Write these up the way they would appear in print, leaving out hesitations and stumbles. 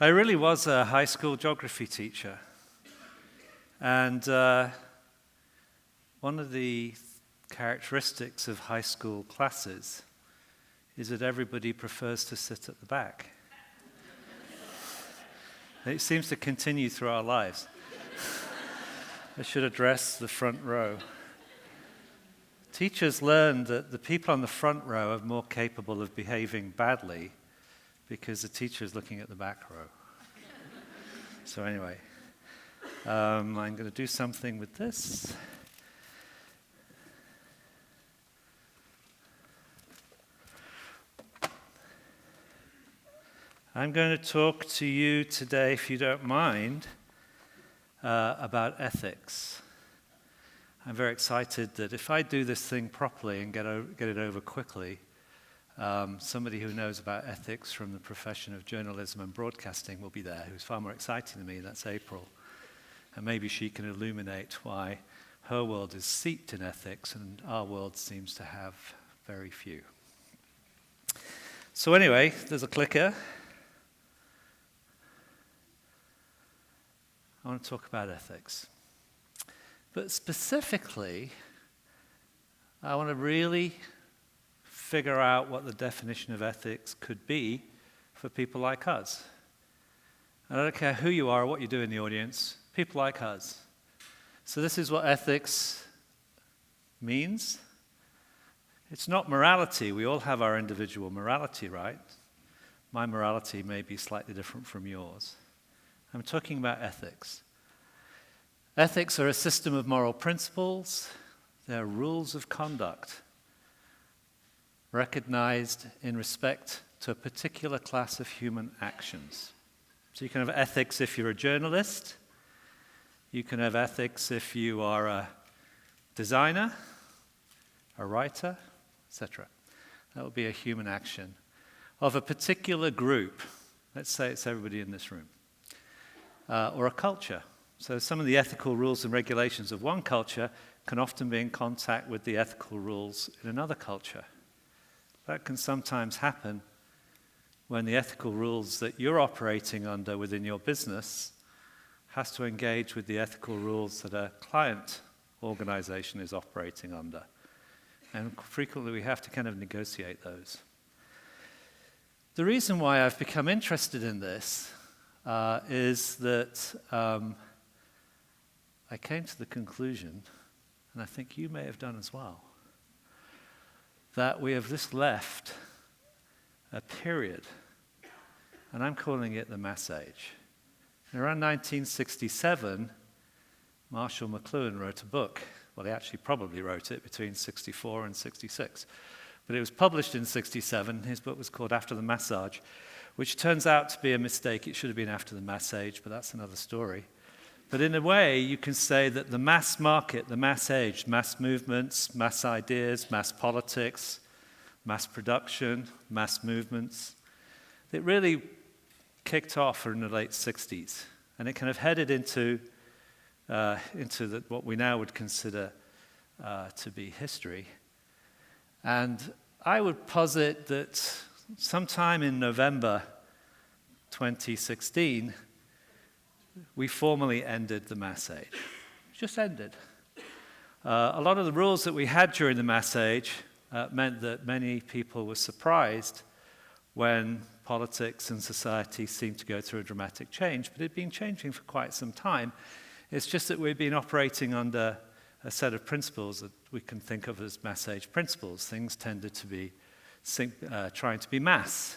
I really was a high school geography teacher. And one of the characteristics of high school classes is that everybody prefers to sit at the back. It seems to continue through our lives. I should address the front row. Teachers learned that the people on the front row are more capable of behaving badly because the teacher is looking at the back row. So anyway, I'm going to do something with this. I'm going to talk to you today, if you don't mind, about ethics. I'm very excited that if I do this thing properly and get it over quickly, somebody who knows about ethics from the profession of journalism and broadcasting will be there, who's far more exciting than me, that's April. And maybe she can illuminate why her world is steeped in ethics and our world seems to have very few. So anyway, there's a clicker. I want to talk about ethics. But specifically, I want to really figure out what the definition of ethics could be for people like us. And I don't care who you are or what you do in the audience, people like us. So this is what ethics means. It's not morality. We all have our individual morality, right? My morality may be slightly different from yours. I'm talking about ethics. Ethics are a system of moral principles. They're rules of conduct recognized in respect to a particular class of human actions. So you can have ethics if you're a journalist. You can have ethics if you are a designer, a writer, etc. That would be a human action of a particular group. Let's say it's everybody in this room. Or a culture. So some of the ethical rules and regulations of one culture can often be in contact with the ethical rules in another culture. That can sometimes happen when the ethical rules that you're operating under within your business has to engage with the ethical rules that a client organization is operating under. And frequently we have to kind of negotiate those. The reason why I've become interested in this is that I came to the conclusion, and I think you may have done as well, that we have just left a period, and I'm calling it the Mass Age. Around 1967, Marshall McLuhan wrote a book. Well, he actually probably wrote it between 64 and 66. But it was published in 67. His book was called After the Massage, which turns out to be a mistake. It should have been After the Mass Age, but that's another story. But in a way, you can say that the mass market, the mass age, mass movements, mass ideas, mass politics, mass production, mass movements, it really kicked off in the late 60s. And it kind of headed into what we now would consider to be history. And I would posit that sometime in November 2016, we formally ended the Mass Age. Just ended. A lot of the rules that we had during the Mass Age meant that many people were surprised when politics and society seemed to go through a dramatic change, but it had been changing for quite some time. It's just that we've been operating under a set of principles that we can think of as Mass Age principles. Things tended to be trying to be mass.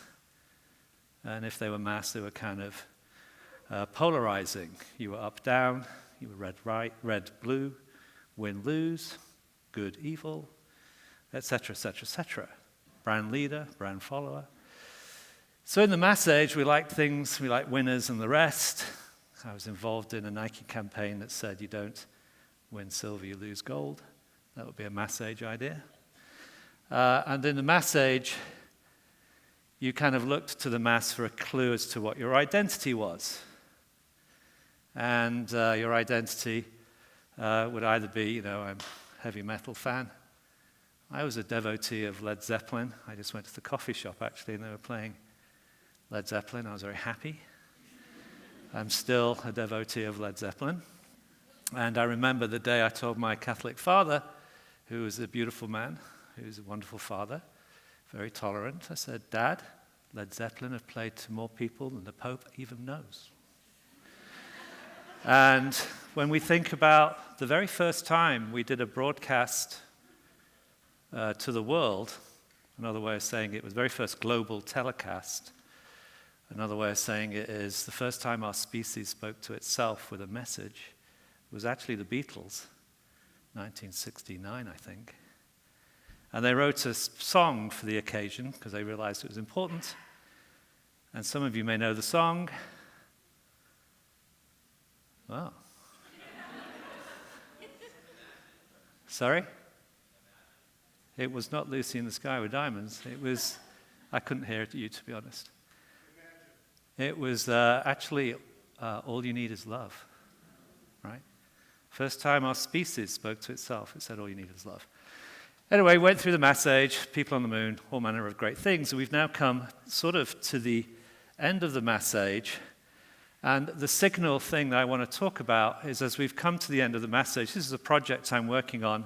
And if they were mass, they were kind of polarizing. You were up, down, you were red, right, red, blue, win, lose, good, evil, etc., etc., etc. Brand leader, brand follower. So in the Mass Age, we liked things, we liked winners and the rest. I was involved in a Nike campaign that said you don't win silver, you lose gold. That would be a Mass Age idea. And in the Mass Age, you kind of looked to the mass for a clue as to what your identity was. And your identity would either be, I'm a heavy metal fan. I was a devotee of Led Zeppelin. I just went to the coffee shop, actually, and they were playing Led Zeppelin. I was very happy. I'm still a devotee of Led Zeppelin. And I remember the day I told my Catholic father, who was a beautiful man, who's a wonderful father, very tolerant. I said, Dad, Led Zeppelin have played to more people than the Pope even knows. And when we think about the very first time we did a broadcast to the world, another way of saying it was the very first global telecast, another way of saying it is the first time our species spoke to itself with a message was actually the Beatles, 1969, I think. And they wrote a song for the occasion because they realized it was important. And some of you may know the song. Wow. Sorry? It was not Lucy in the Sky with Diamonds. It was, I couldn't hear it, you, to be honest. It was actually All You Need Is Love, right? First time our species spoke to itself, it said all you need is love. Anyway, went through the mass age, people on the moon, all manner of great things. And we've now come sort of to the end of the mass age. And the signal thing that I want to talk about is as we've come to the end of the mass age, this is a project I'm working on,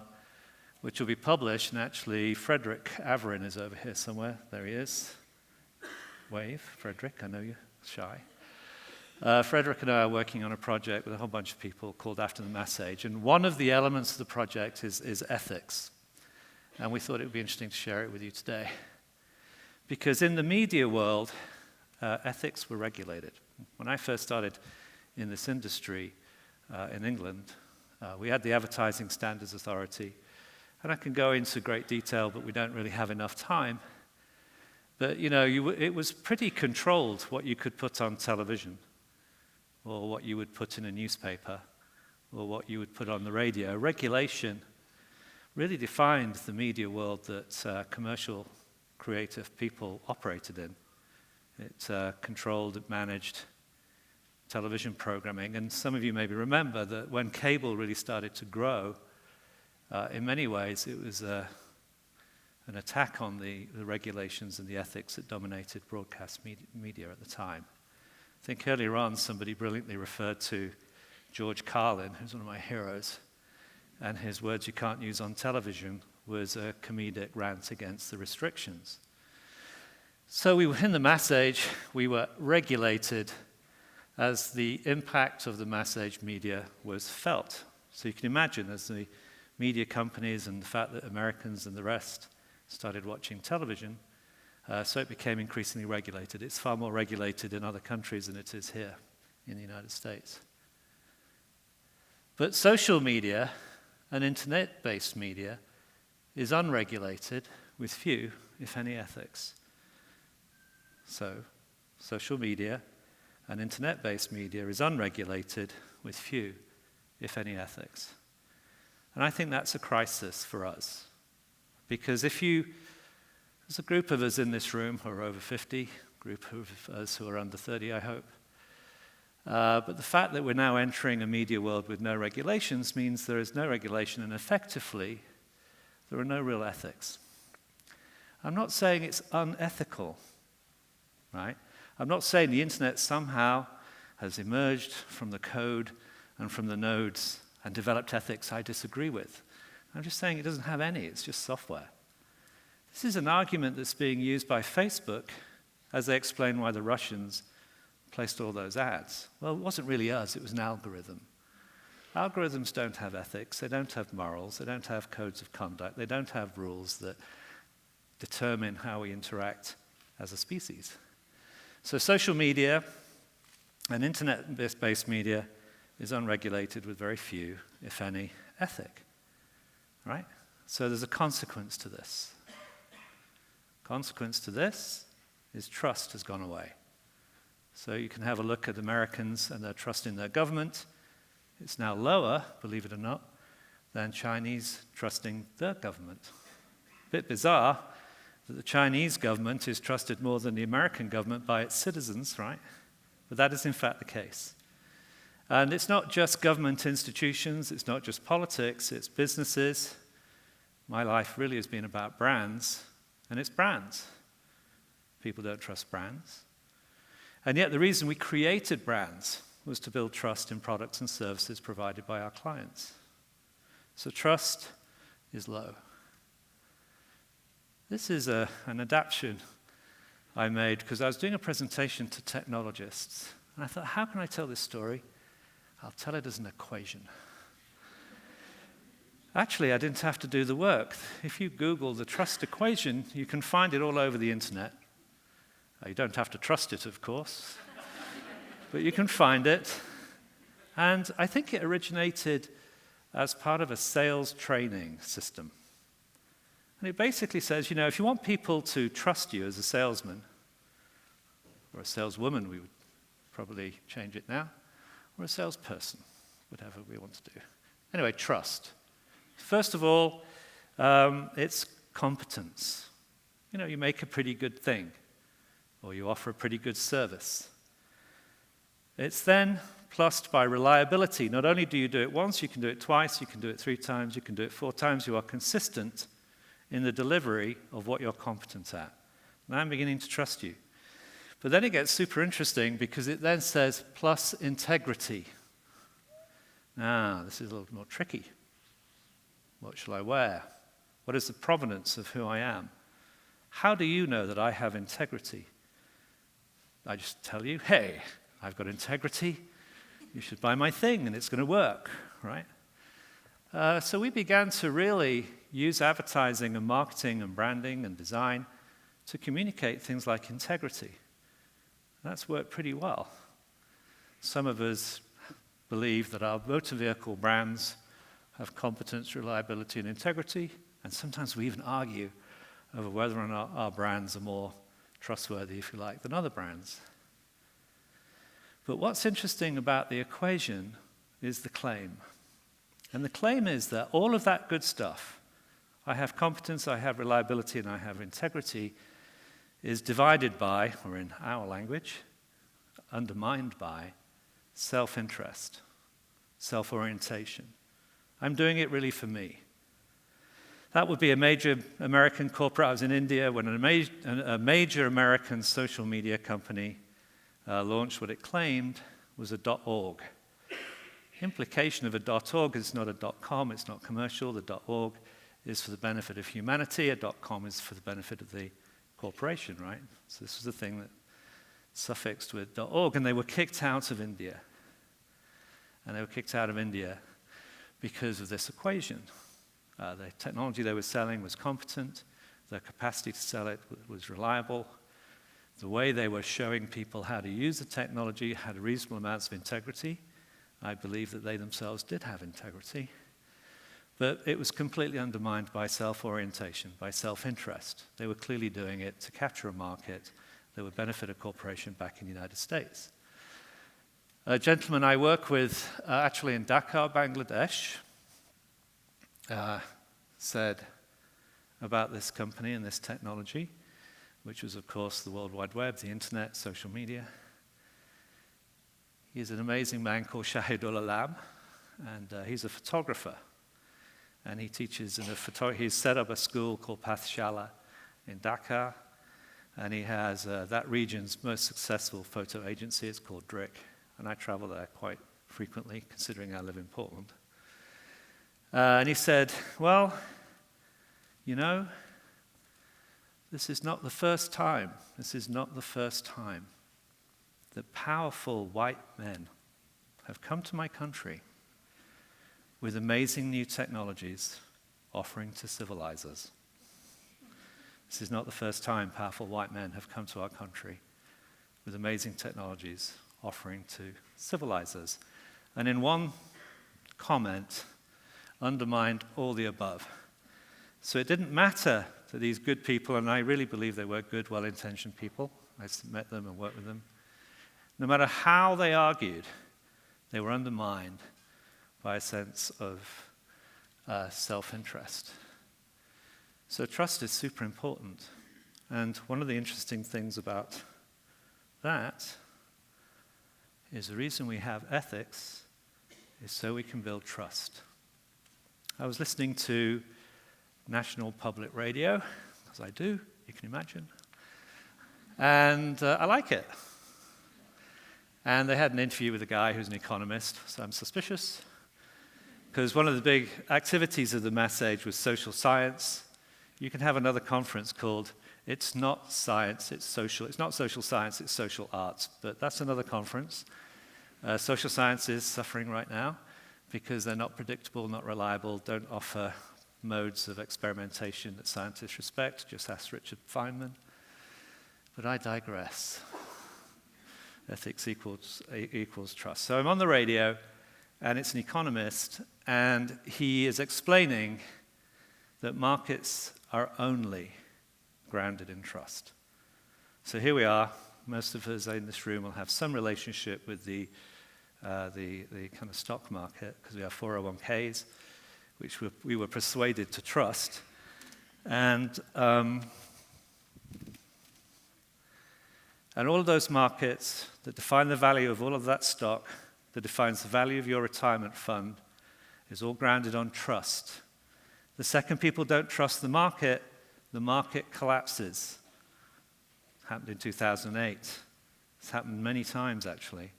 which will be published. And actually, Frederick Averin is over here somewhere. There he is. Wave, Frederick, I know you're shy. Frederick and I are working on a project with a whole bunch of people called After the Mass Age. And one of the elements of the project is ethics. And we thought it would be interesting to share it with you today. Because in the media world, ethics were regulated. When I first started in this industry in England, we had the Advertising Standards Authority. And I can go into great detail, but we don't really have enough time. But, you know, it was pretty controlled what you could put on television, or what you would put in a newspaper, or what you would put on the radio. Regulation really defined the media world that commercial, creative people operated in. It controlled, it managed television programming. And some of you maybe remember that when cable really started to grow, in many ways it was an attack on the regulations and the ethics that dominated broadcast media at the time. I think earlier on somebody brilliantly referred to George Carlin, who's one of my heroes, and his words you can't use on television was a comedic rant against the restrictions. So we were in the mass age, we were regulated as the impact of the mass age media was felt. So you can imagine as the media companies and the fact that Americans and the rest started watching television, so it became increasingly regulated. It's far more regulated in other countries than it is here in the United States. But social media and internet-based media is unregulated with few, if any, ethics. So, social media and internet-based media is unregulated with few, if any, ethics. And I think that's a crisis for us. Because there's a group of us in this room who are over 50, a group of us who are under 30, I hope. But the fact that we're now entering a media world with no regulations means there is no regulation, and effectively, there are no real ethics. I'm not saying it's unethical, right? I'm not saying the internet somehow has emerged from the code and from the nodes and developed ethics I disagree with. I'm just saying it doesn't have any, it's just software. This is an argument that's being used by Facebook as they explain why the Russians placed all those ads. Well, it wasn't really us, it was an algorithm. Algorithms don't have ethics, they don't have morals, they don't have codes of conduct, they don't have rules that determine how we interact as a species. So social media and internet-based media is unregulated with very few, if any, ethic. Right? So there's a consequence to this. Consequence to this is trust has gone away. So you can have a look at Americans and their trust in their government. It's now lower, believe it or not, than Chinese trusting their government. A bit bizarre that the Chinese government is trusted more than the American government by its citizens, right? But that is in fact the case. And it's not just government institutions, it's not just politics, it's businesses. My life really has been about brands, and it's brands. People don't trust brands. And yet the reason we created brands was to build trust in products and services provided by our clients. So trust is low. This is an adaptation I made because I was doing a presentation to technologists. And I thought, how can I tell this story? I'll tell it as an equation. Actually, I didn't have to do the work. If you Google the trust equation, you can find it all over the internet. You don't have to trust it, of course, but you can find it. And I think it originated as part of a sales training system. And it basically says, if you want people to trust you as a salesman, or a saleswoman, we would probably change it now, or a salesperson, whatever we want to do. Anyway, trust. First of all, it's competence. You make a pretty good thing, or you offer a pretty good service. It's then plussed by reliability. Not only do you do it once, you can do it twice, you can do it 3 times, you can do it 4 times. You are consistent in the delivery of what you're competent at. Now I'm beginning to trust you. But then it gets super interesting because it then says plus integrity. Now, this is a little more tricky. What shall I wear? What is the provenance of who I am? How do you know that I have integrity? I just tell you, hey, I've got integrity. You should buy my thing and it's going to work, right? So we began to really use advertising and marketing and branding and design to communicate things like integrity. That's worked pretty well. Some of us believe that our motor vehicle brands have competence, reliability, and integrity, and sometimes we even argue over whether or not our brands are more trustworthy, if you like, than other brands. But what's interesting about the equation is the claim. And the claim is that all of that good stuff, I have competence, I have reliability, and I have integrity, is divided by, or in our language, undermined by self-interest, self-orientation. I'm doing it really for me. That would be a major American corporate. I was in India when a major American social media company launched what it claimed was a .org. Implication of a .org is not a .com, it's not commercial. The .org is for the benefit of humanity. A .com is for the benefit of the corporation, right? So this was the thing that suffixed with .org, and they were kicked out of India. And they were kicked out of India because of this equation. The technology they were selling was competent, their capacity to sell it was reliable, the way they were showing people how to use the technology had reasonable amounts of integrity. I believe that they themselves did have integrity, but it was completely undermined by self-orientation, by self-interest. They were clearly doing it to capture a market that would benefit a corporation back in the United States. A gentleman I work with, actually in Dhaka, Bangladesh, said about this company and this technology, which was, of course, the World Wide Web, the internet, social media. He's an amazing man called Shahidul Alam, and he's a photographer. And he teaches he's set up a school called Pathshala in Dhaka, and he has that region's most successful photo agency. It's called Drick, and I travel there quite frequently, considering I live in Portland. And he said, well, this is not the first time that powerful white men have come to my country with amazing new technologies offering to civilize us. This is not the first time powerful white men have come to our country with amazing technologies offering to civilize us. And in one comment, undermined all the above. So it didn't matter that these good people, and I really believe they were good, well-intentioned people. I met them and worked with them. No matter how they argued, they were undermined by a sense of self-interest. So trust is super important. And one of the interesting things about that is the reason we have ethics is so we can build trust. I was listening to National Public Radio, as I do, you can imagine, and I like it. And they had an interview with a guy who's an economist, so I'm suspicious. Because one of the big activities of the mass age was social science. You can have another conference called It's Not Science, It's Social. It's not social science, it's social arts. But that's another conference. Social science is suffering right now because they're not predictable, not reliable, don't offer modes of experimentation that scientists respect. Just ask Richard Feynman. But I digress. Ethics equals trust. So I'm on the radio, and it's an economist, and he is explaining that markets are only grounded in trust. So here we are. Most of us in this room will have some relationship with the kind of stock market, because we have 401ks, which we were persuaded to trust. And all of those markets that define the value of all of that stock, that defines the value of your retirement fund, is all grounded on trust. The second people don't trust the market collapses. It happened in 2008. It's happened many times, actually.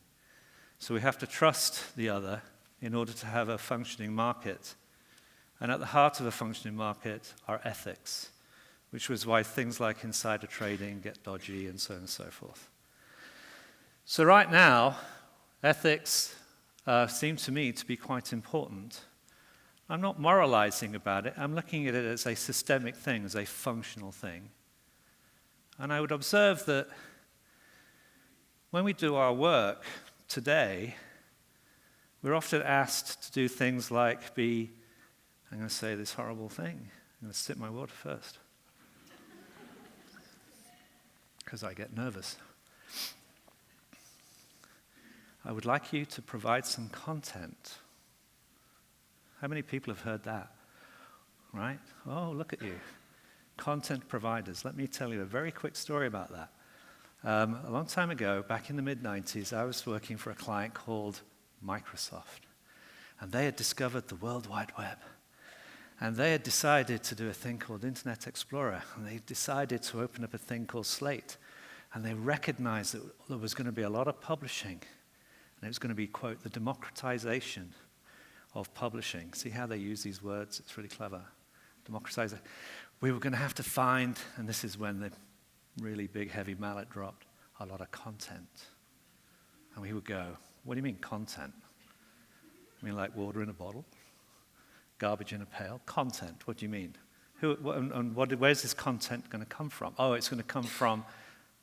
So we have to trust the other in order to have a functioning market. And at the heart of a functioning market are ethics, which was why things like insider trading get dodgy and so on and so forth. So right now, ethics seem to me to be quite important. I'm not moralizing about it. I'm looking at it as a systemic thing, as a functional thing. And I would observe that when we do our work today, we're often asked to do things like I'm going to say this horrible thing. I'm going to sip my water first, because I get nervous. I would like you to provide some content. How many people have heard that? Right? Oh, look at you. Content providers. Let me tell you a very quick story about that. A long time ago, back in the mid-90s, I was working for a client called Microsoft. And they had discovered the World Wide Web. And they had decided to do a thing called Internet Explorer. And they decided to open up a thing called Slate. And they recognized that there was going to be a lot of publishing. And it was going to be, quote, the democratization of publishing. See how they use these words? It's really clever. Democratization. We were going to have to find, and this is when the really big, heavy mallet dropped, a lot of content. And we would go, what do you mean content? I mean like water in a bottle? Garbage in a pail? Content, what do you mean? Where's this content going to come from? Oh, it's going to come from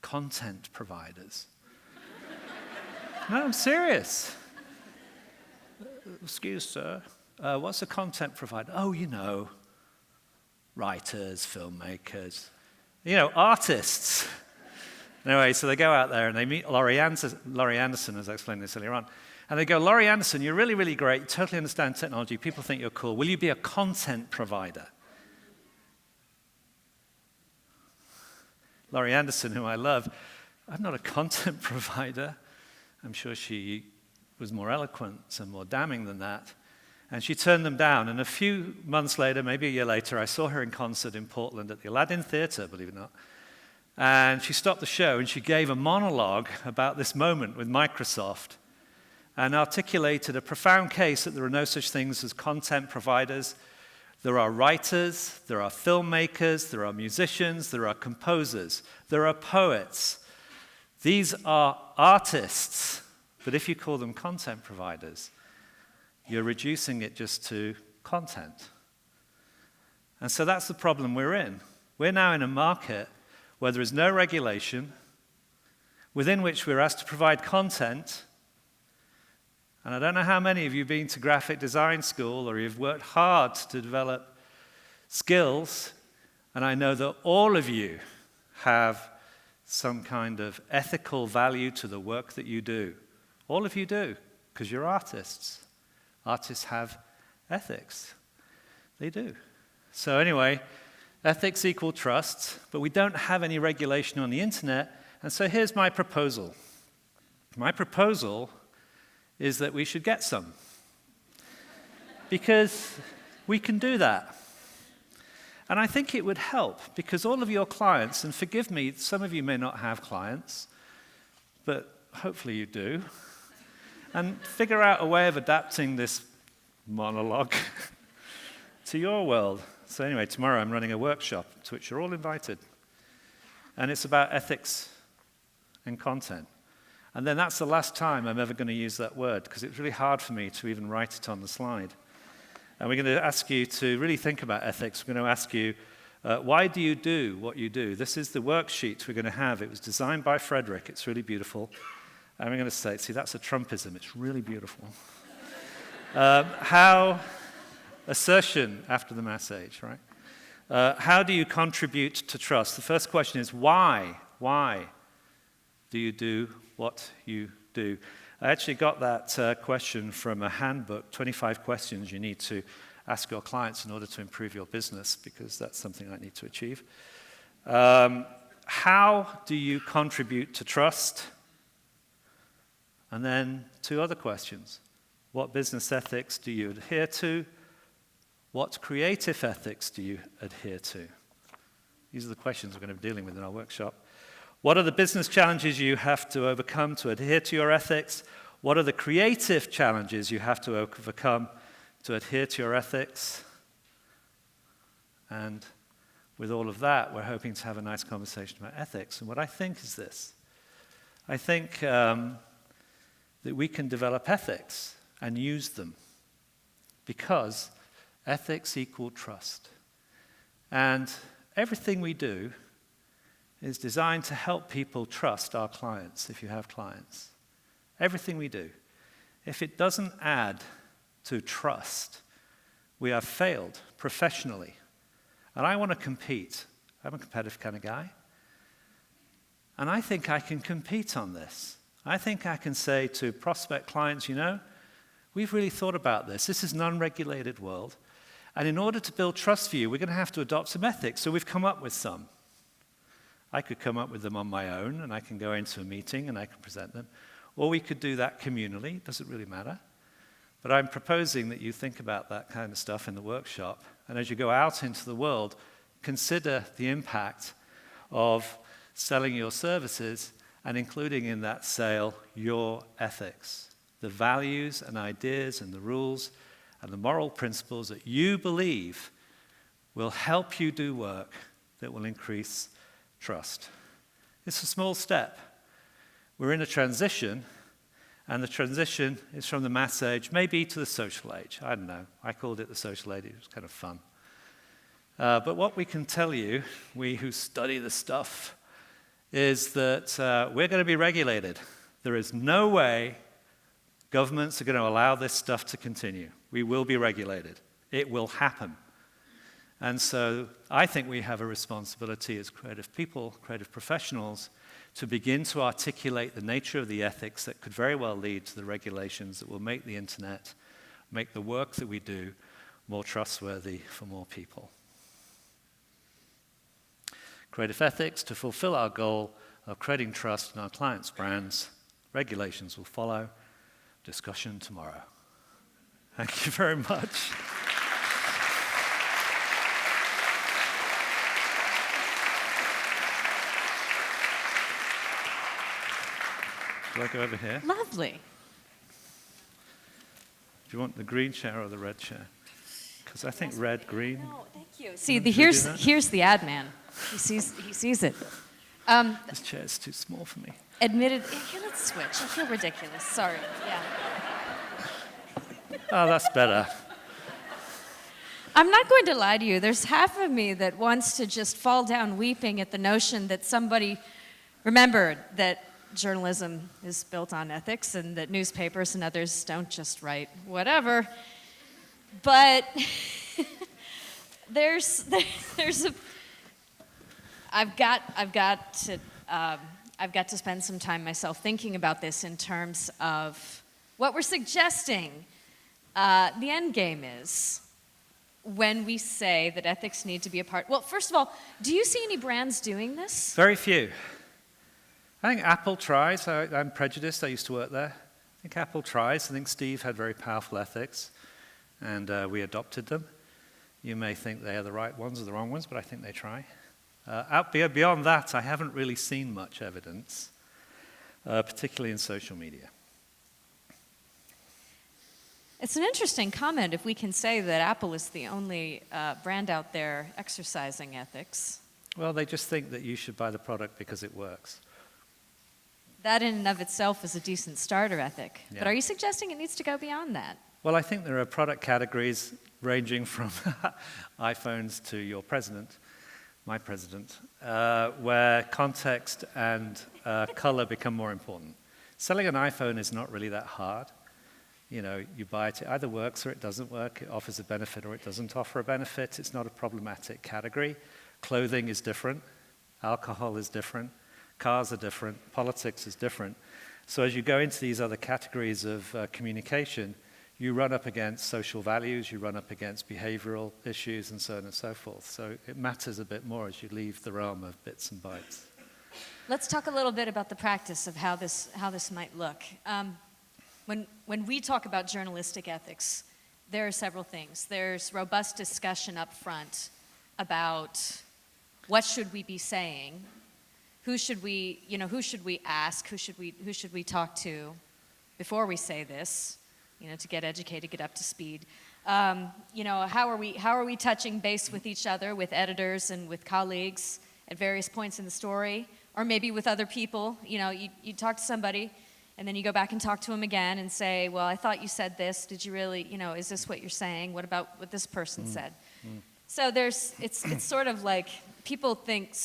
content providers. No, I'm serious. Excuse, sir. What's a content provider? Oh, you know, writers, filmmakers, artists. Anyway, so they go out there and they meet Laurie Anderson, as I explained this earlier on. And they go, Laurie Anderson, you're really, really great. You totally understand technology. People think you're cool. Will you be a content provider? Laurie Anderson, who I love, I'm not a content provider. I'm sure she was more eloquent and more damning than that. And she turned them down. And a few months later, maybe a year later, I saw her in concert in Portland at the Aladdin Theatre, believe it or not. And she stopped the show and she gave a monologue about this moment with Microsoft and articulated a profound case that there are no such things as content providers. There are writers, there are filmmakers, there are musicians, there are composers, there are poets. These are artists, but if you call them content providers, you're reducing it just to content. And so that's the problem we're in. We're now in a market where there is no regulation, within which we're asked to provide content. And I don't know how many of you have been to graphic design school or you've worked hard to develop skills, and I know that all of you have some kind of ethical value to the work that you do. All of you do, because you're artists. Artists have ethics. They do. So anyway, ethics equal trust, but we don't have any regulation on the internet, and so here's my proposal. My proposal is that we should get some. Because we can do that. And I think it would help, because all of your clients, and forgive me, some of you may not have clients, but hopefully you do, and figure out a way of adapting this monologue to your world. So anyway, tomorrow I'm running a workshop to which you're all invited. And it's about ethics and content. And then that's the last time I'm ever going to use that word, because it's really hard for me to even write it on the slide. And we're going to ask you to really think about ethics. We're going to ask you, why do you do what you do? This is the worksheet we're going to have. It was designed by Frederick. It's really beautiful. And we're going to say, see, that's a Trumpism. It's really beautiful. Assertion after the mass age, right? How do you contribute to trust? The first question is why? Why do you do what you do? I actually got that question from a handbook, 25 questions you need to ask your clients in order to improve your business, because that's something I need to achieve. How do you contribute to trust? And then 2 other questions. What business ethics do you adhere to? What creative ethics do you adhere to? These are the questions we're going to be dealing with in our workshop. What are the business challenges you have to overcome to adhere to your ethics? What are the creative challenges you have to overcome to adhere to your ethics? And with all of that, we're hoping to have a nice conversation about ethics. And what I think is this. I think that we can develop ethics and use them, because ethics equal trust. And everything we do is designed to help people trust our clients, if you have clients. Everything we do. If it doesn't add to trust, we have failed professionally. And I want to compete. I'm a competitive kind of guy. And I think I can compete on this. I think I can say to prospect clients, you know, we've really thought about this. This is an unregulated world. And in order to build trust for you, we're going to have to adopt some ethics. So we've come up with some. I could come up with them on my own, and I can go into a meeting and I can present them. Or we could do that communally. It doesn't really matter. But I'm proposing that you think about that kind of stuff in the workshop. And as you go out into the world, consider the impact of selling your services and including in that sale your ethics, the values and ideas and the rules and the moral principles that you believe will help you do work that will increase trust. It's a small step. We're in a transition, and the transition is from the mass age, maybe to the social age. I don't know. I called it the social age. It was kind of fun. But what we can tell you, we who study the stuff, is that we're going to be regulated. There is no way governments are going to allow this stuff to continue. We will be regulated. It will happen. And so I think we have a responsibility as creative people, creative professionals, to begin to articulate the nature of the ethics that could very well lead to the regulations that will make the internet, make the work that we do more trustworthy for more people. Creative ethics to fulfill our goal of creating trust in our clients' brands. Regulations will follow. Discussion tomorrow. Thank you very much. Do I go over here? Lovely. Do you want the green chair or the red chair? Because I think red, green. No, thank you. See, here's the ad man. He sees it. This chair is too small for me. Admitted. Here, let's switch. I feel ridiculous. Sorry. Yeah. Oh, that's better. I'm not going to lie to you. There's half of me that wants to just fall down weeping at the notion that somebody remembered that journalism is built on ethics and that newspapers and others don't just write whatever. But I've got to spend some time myself thinking about this in terms of what we're suggesting. The end game is when we say that ethics need to be a part. Well, first of all, do you see any brands doing this? Very few. I think Apple tries. I'm prejudiced. I used to work there. I think Apple tries. I think Steve had very powerful ethics, and we adopted them. You may think they are the right ones or the wrong ones, but I think they try. Beyond that, I haven't really seen much evidence. particularly in social media. It's an interesting comment if we can say that Apple is the only brand out there exercising ethics. Well, they just think that you should buy the product because it works. That in and of itself is a decent starter ethic. Yeah. But are you suggesting it needs to go beyond that? Well, I think there are product categories ranging from iPhones to your president, my president, where context and color become more important. Selling an iPhone is not really that hard. You know, you buy it either works or it doesn't work. It offers a benefit or it doesn't offer a benefit. It's not a problematic category. Clothing is different. Alcohol is different. Cars are different. Politics is different. So as you go into these other categories of communication, you run up against social values, you run up against behavioral issues, and so on and so forth. So it matters a bit more as you leave the realm of bits and bytes. Let's talk a little bit about the practice of how this might look. When we talk about journalistic ethics, there are several things. There's robust discussion up front about what should we be saying, who should we ask, who should we talk to before we say this, to get educated, get up to speed. How are we touching base with each other, with editors and with colleagues at various points in the story, or maybe with other people. You talk to somebody, and then you go back and talk to them again and say, well, I thought you said this. Did you really, is this what you're saying? What about what this person said? So it's sort of like people think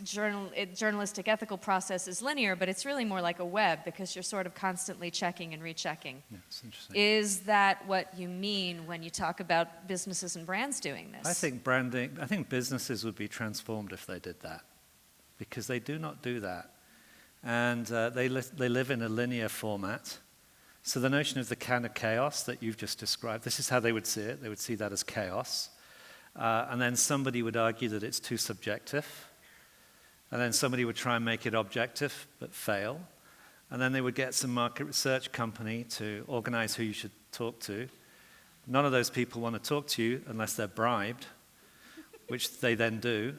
journalistic ethical process is linear, but it's really more like a web because you're sort of constantly checking and rechecking. Yeah, it's interesting. Is that what you mean when you talk about businesses and brands doing this? I think businesses would be transformed if they did that, because they do not do that. And they live in a linear format. So the notion of the kind of chaos that you've just described, this is how they would see it. They would see that as chaos. And then somebody would argue that it's too subjective. And then somebody would try and make it objective, but fail. And then they would get some market research company to organize who you should talk to. None of those people want to talk to you unless they're bribed, which they then do.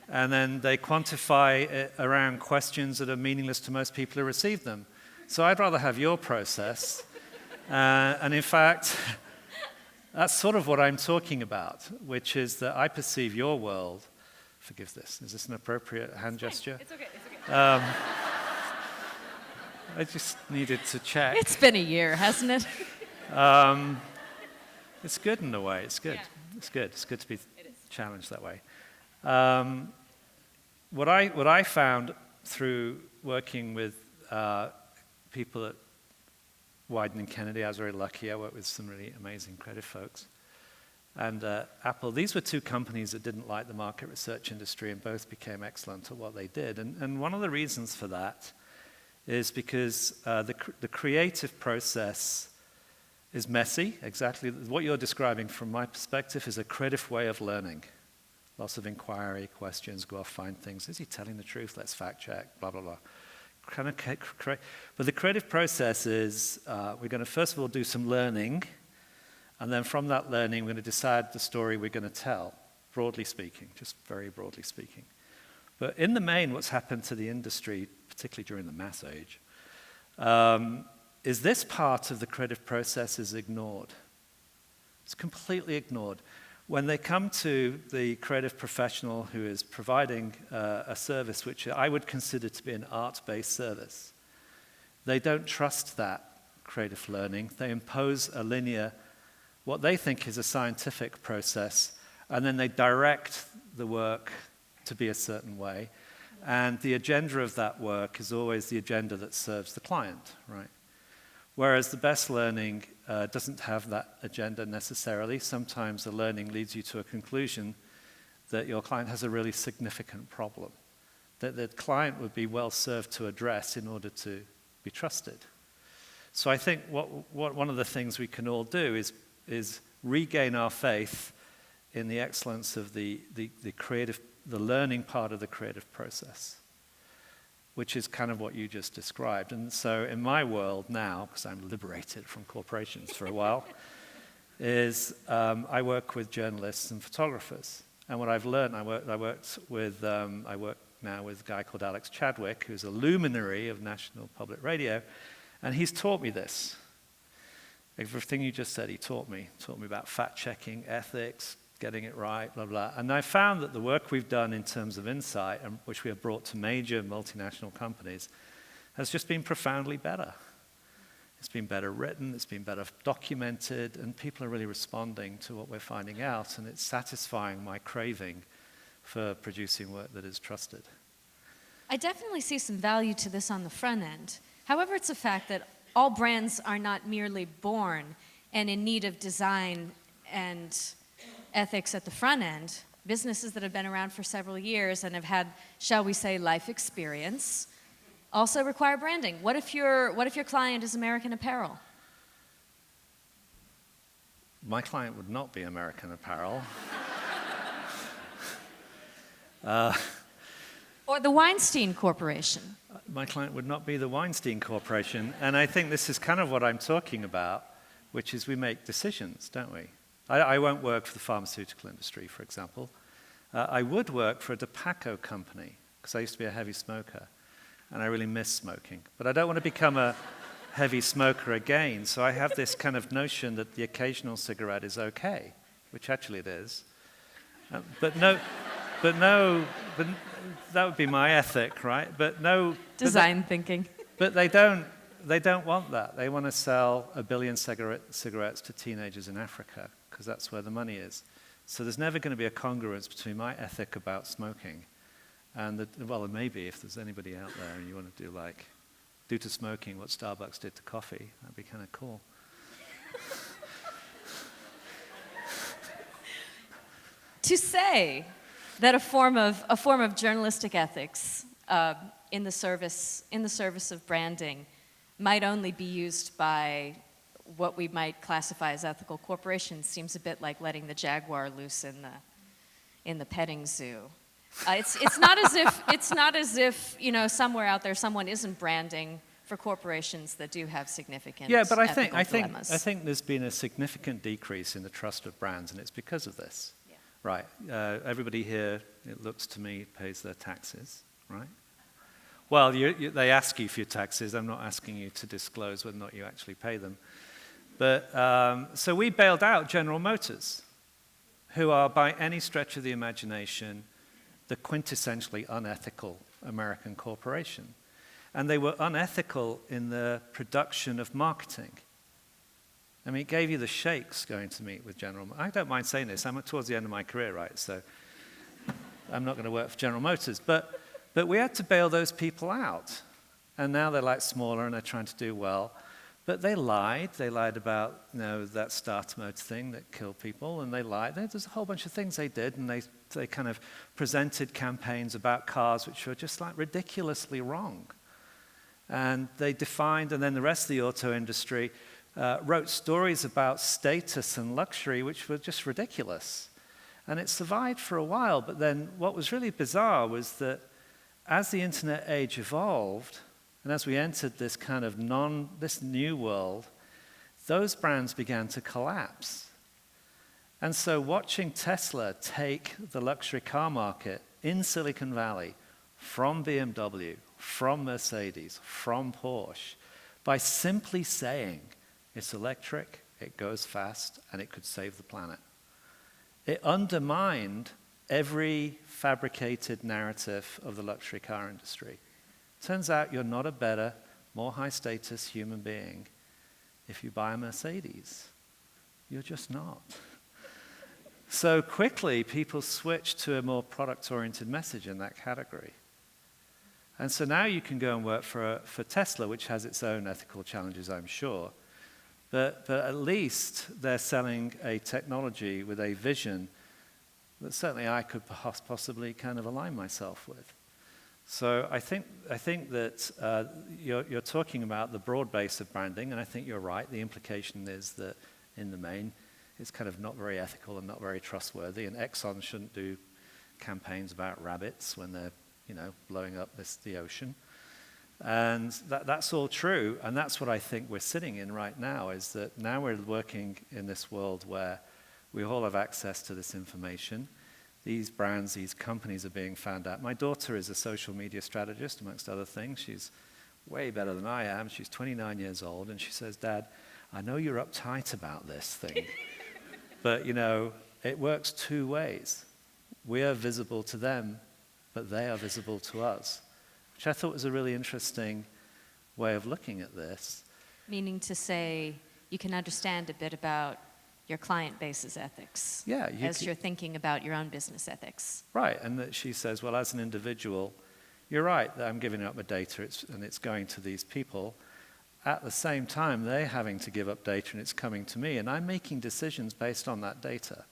And then they quantify it around questions that are meaningless to most people who receive them. So I'd rather have your process. And in fact, that's sort of what I'm talking about, which is that I perceive your world. Forgive this. Is this an appropriate hand gesture? It's okay. I just needed to check. It's been a year, hasn't it? It's good in a way. It's good. Yeah. It's good. It's good to be challenged that way. What I found through working with people at Wieden Kennedy, I was very lucky. I worked with some really amazing creative folks. And Apple, these were two companies that didn't like the market research industry and both became excellent at what they did. And one of the reasons for that is because the creative process is messy. Exactly what you're describing from my perspective is a creative way of learning. Lots of inquiry, questions, go off, find things. Is he telling the truth? Let's fact check, blah, blah, blah. But the creative process is we're going to first of all do some learning. And then from that learning, we're going to decide the story we're going to tell, broadly speaking, just very broadly speaking. But in the main, what's happened to the industry, particularly during the mass age, is this part of the creative process is ignored. It's completely ignored. When they come to the creative professional who is providing a service which I would consider to be an art-based service, they don't trust that creative learning. They impose a linear, what they think is a scientific process, and then they direct the work to be a certain way. And the agenda of that work is always the agenda that serves the client, right? Whereas the best learning doesn't have that agenda necessarily. Sometimes the learning leads you to a conclusion that your client has a really significant problem, that the client would be well served to address in order to be trusted. So I think what one of the things we can all do is regain our faith in the excellence of the learning part of the creative process, which is kind of what you just described. And so in my world now, because I'm liberated from corporations for a while, is I work with journalists and photographers. And what I've learned, I work now with a guy called Alex Chadwick, who's a luminary of National Public Radio, and he's taught me this. Everything you just said, he taught me about fact-checking, ethics, getting it right, blah, blah. And I found that the work we've done in terms of insight, and which we have brought to major multinational companies, has just been profoundly better. It's been better written, it's been better documented, and people are really responding to what we're finding out, and it's satisfying my craving for producing work that is trusted. I definitely see some value to this on the front end. However, it's a fact that all brands are not merely born and in need of design and ethics at the front end. Businesses that have been around for several years and have had, shall we say, life experience also require branding. What if your client is American Apparel? My client would not be American Apparel. Or the Weinstein Corporation? My client would not be the Weinstein Corporation. And I think this is kind of what I'm talking about, which is we make decisions, don't we? I won't work for the pharmaceutical industry, for example. I would work for a tobacco company, because I used to be a heavy smoker, and I really miss smoking. But I don't want to become a heavy smoker again, so I have this kind of notion that the occasional cigarette is okay, which actually it is. But that would be my ethic, right? But no... Design thinking. But they don't want that. They want to sell 1 billion cigarettes to teenagers in Africa, because that's where the money is. So there's never going to be a congruence between my ethic about smoking and, well, maybe if there's anybody out there and you want to do to smoking what Starbucks did to coffee, that'd be kind of cool. To say that a form of journalistic ethics in the service of branding might only be used by what we might classify as ethical corporations seems a bit like letting the jaguar loose in the petting zoo. It's not as if somewhere out there someone isn't branding for corporations that do have significant but I think there's been a significant decrease in the trust of brands, and it's because of this. Yeah. Right. Everybody here, it looks to me, pays their taxes, right? Well, they ask you for your taxes. I'm not asking you to disclose whether or not you actually pay them. But so we bailed out General Motors, who are by any stretch of the imagination the quintessentially unethical American corporation. And they were unethical in the production of marketing. I mean, it gave you the shakes going to meet with General Motors. I don't mind saying this. I'm towards the end of my career, right? So I'm not going to work for General Motors. But we had to bail those people out. And now they're like smaller and they're trying to do well. But they lied. They lied about that starter motor thing that killed people, and they lied. There's a whole bunch of things they did, and they kind of presented campaigns about cars which were just like ridiculously wrong. And they defined, and then the rest of the auto industry wrote stories about status and luxury which were just ridiculous. And it survived for a while, but then what was really bizarre was that as the internet age evolved, and as we entered this kind of this new world, those brands began to collapse. And so watching Tesla take the luxury car market in Silicon Valley from BMW, from Mercedes, from Porsche, by simply saying it's electric, it goes fast, and it could save the planet. It undermined every fabricated narrative of the luxury car industry. Turns out you're not a better, more high-status human being if you buy a Mercedes. You're just not. So quickly, people switched to a more product-oriented message in that category. And so now you can go and work for Tesla, which has its own ethical challenges, I'm sure. But at least they're selling a technology with a vision that certainly I could possibly kind of align myself with. So I think that you're talking about the broad base of branding, and I think you're right. The implication is that in the main, it's kind of not very ethical and not very trustworthy, and Exxon shouldn't do campaigns about rabbits when they're blowing up the ocean. And that's all true, and that's what I think we're sitting in right now, is that now we're working in this world where we all have access to this information. these brands, these companies are being found out. My daughter is a social media strategist, amongst other things. She's way better than I am. She's 29 years old, and she says, Dad, I know you're uptight about this thing, but, it works two ways. We are visible to them, but they are visible to us, which I thought was a really interesting way of looking at this. Meaning to say, you can understand a bit about your client base's ethics. Yeah. You're thinking about your own business ethics. Right, and that she says, well, as an individual, you're right that I'm giving up my data and it's going to these people. At the same time, they're having to give up data and it's coming to me, and I'm making decisions based on that data.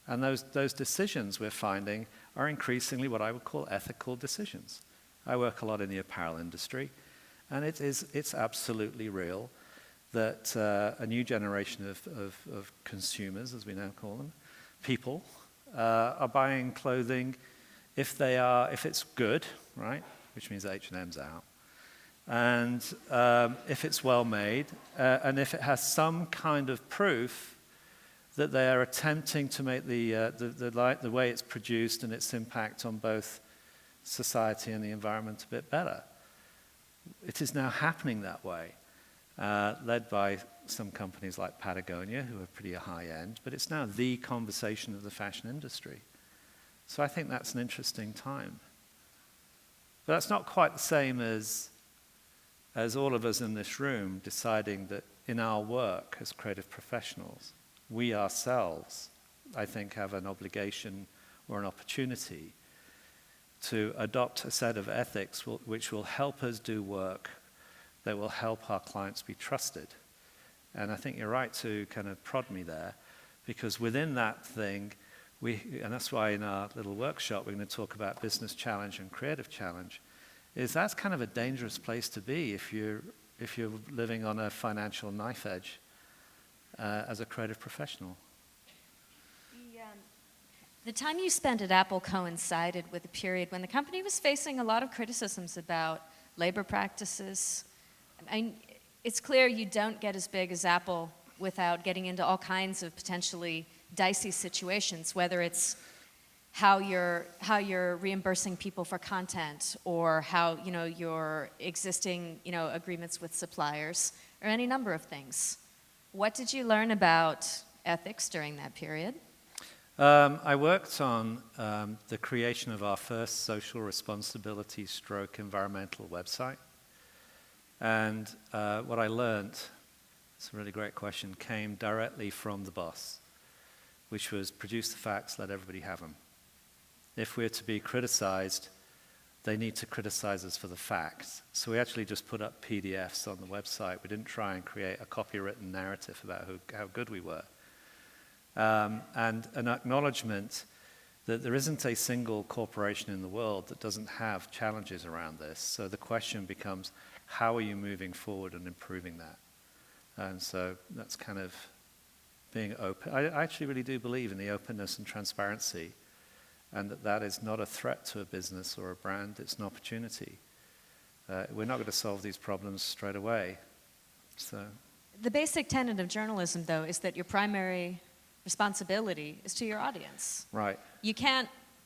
And those decisions we're finding are increasingly what I would call ethical decisions. I work a lot in the apparel industry, and it's absolutely real that a new generation of consumers, as we now call them, people, are buying clothing if it's good, right, which means H&M's out, and if it's well made, and if it has some kind of proof that they are attempting to make the way it's produced and its impact on both society and the environment a bit better. It is now happening that way, led by some companies like Patagonia, who are pretty high end, but it's now the conversation of the fashion industry. So I think that's an interesting time. But that's not quite the same as all of us in this room deciding that in our work as creative professionals, we ourselves, I think, have an obligation or an opportunity to adopt a set of ethics which will help us do work that will help our clients be trusted. And I think you're right to kind of prod me there, because within that thing, and that's why in our little workshop we're going to talk about business challenge and creative challenge, is that's kind of a dangerous place to be if you're living on a financial knife edge as a creative professional. The time you spent at Apple coincided with a period when the company was facing a lot of criticisms about labor practices. I mean, it's clear you don't get as big as Apple without getting into all kinds of potentially dicey situations, whether it's how you're reimbursing people for content, or how your existing agreements with suppliers, or any number of things. What did you learn about ethics during that period? I worked on the creation of our first social responsibility / environmental website. And what I learned, it's a really great question, came directly from the boss, which was produce the facts, let everybody have them. If we're to be criticized, they need to criticize us for the facts. So we actually just put up PDFs on the website. We didn't try and create a copywritten narrative about how good we were. And an acknowledgement that there isn't a single corporation in the world that doesn't have challenges around this. So the question becomes, how are you moving forward and improving that? And so that's kind of being open. I actually really do believe in the openness and transparency, and that is not a threat to a business or a brand, it's an opportunity. We're not going to solve these problems straight away. So the basic tenet of journalism, though, is that your primary responsibility is to your audience. Right.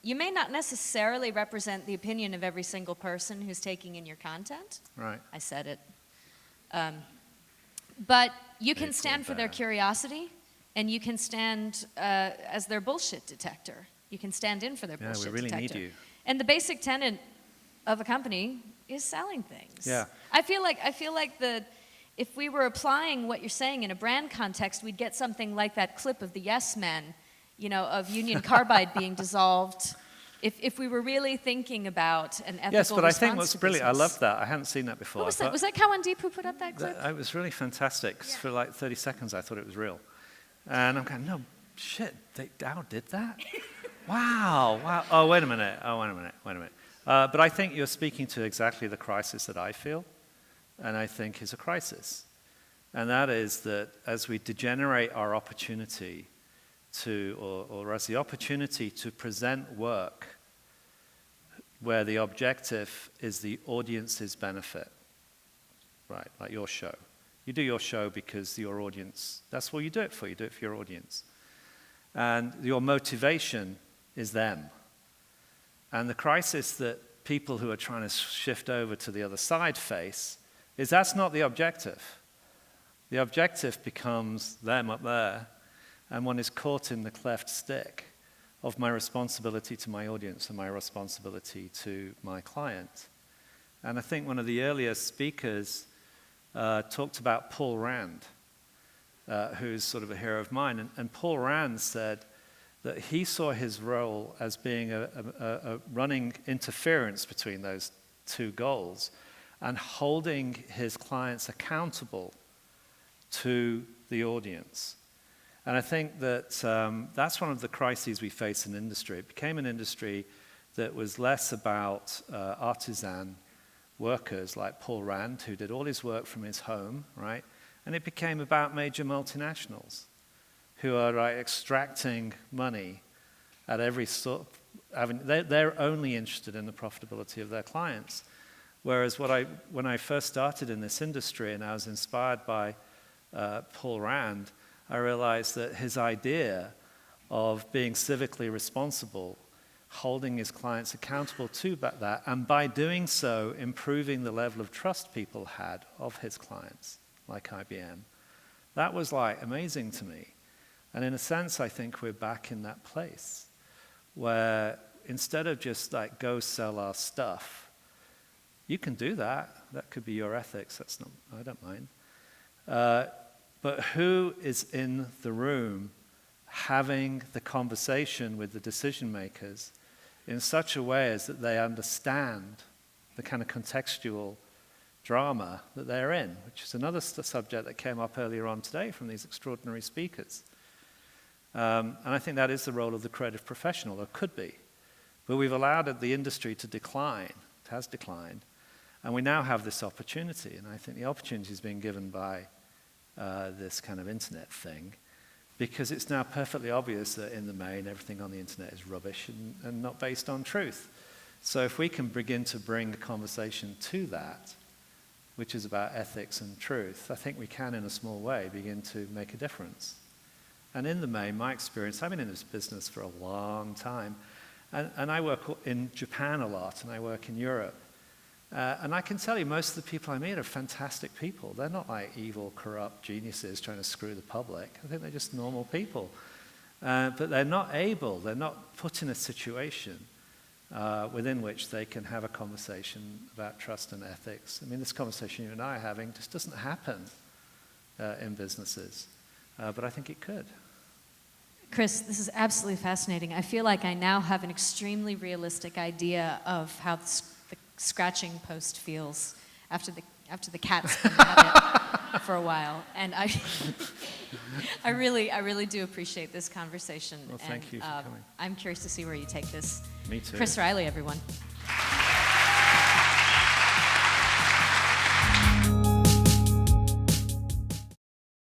You may not necessarily represent the opinion of every single person who's taking in your content. Right. I said it. But you can stand for their curiosity, and you can stand as their bullshit detector. You can stand in for their bullshit detector. Yeah, we really need you. And the basic tenet of a company is selling things. Yeah. I feel like if we were applying what you're saying in a brand context, we'd get something like that clip of the Yes Men, of Union Carbide being dissolved. If we were really thinking about an ethical yes, but I response think what's to brilliant, I business. love that. I hadn't seen that before. What was that? Was that Kawandeep who put up that clip? It was really fantastic. Yeah. For like 30 seconds, I thought it was real. And I'm going, no, shit, Dow did that? Wow. Oh, wait a minute. But I think you're speaking to exactly the crisis that I feel, and I think is a crisis. And that is that as we degenerate our opportunity or as the opportunity to present work where the objective is the audience's benefit, right, like your show. You do your show because your audience, that's what you do it for your audience. And your motivation is them. And the crisis that people who are trying to shift over to the other side face is that's not the objective. The objective becomes them up there, and one is caught in the cleft stick of my responsibility to my audience and my responsibility to my client. And I think one of the earlier speakers talked about Paul Rand, who's sort of a hero of mine. And Paul Rand said that he saw his role as being a running interference between those two goals and holding his clients accountable to the audience. And I think that that's one of the crises we face in industry. It became an industry that was less about artisan workers like Paul Rand, who did all his work from his home, right? And it became about major multinationals who are extracting money at every sort of, they're only interested in the profitability of their clients. Whereas when I first started in this industry and I was inspired by Paul Rand, I realized that his idea of being civically responsible, holding his clients accountable to that, and by doing so, improving the level of trust people had of his clients, like IBM, that was amazing to me. And in a sense, I think we're back in that place where instead of just go sell our stuff, you can do that. That could be your ethics. I don't mind. But who is in the room having the conversation with the decision makers in such a way as that they understand the kind of contextual drama that they're in, which is another subject that came up earlier on today from these extraordinary speakers. And I think that is the role of the creative professional, or could be. But we've allowed the industry to decline. It has declined. And we now have this opportunity. And I think the opportunity is being given by this kind of internet thing, because it's now perfectly obvious that in the main, everything on the internet is rubbish and not based on truth. So if we can begin to bring a conversation to that, which is about ethics and truth, I think we can, in a small way, begin to make a difference. And in the main, my experience, I've been in this business for a long time, and I work in Japan a lot, and I work in Europe. And I can tell you, most of the people I meet are fantastic people. They're not evil, corrupt geniuses trying to screw the public. I think they're just normal people. But they're not put in a situation within which they can have a conversation about trust and ethics. I mean, this conversation you and I are having just doesn't happen in businesses. But I think it could. Chris, this is absolutely fascinating. I feel like I now have an extremely realistic idea of how the scratching post feels after the cat's been at it for a while, and I really do appreciate this conversation. Well, thank you for coming. I'm curious to see where you take this. Me too. Chris Riley, everyone.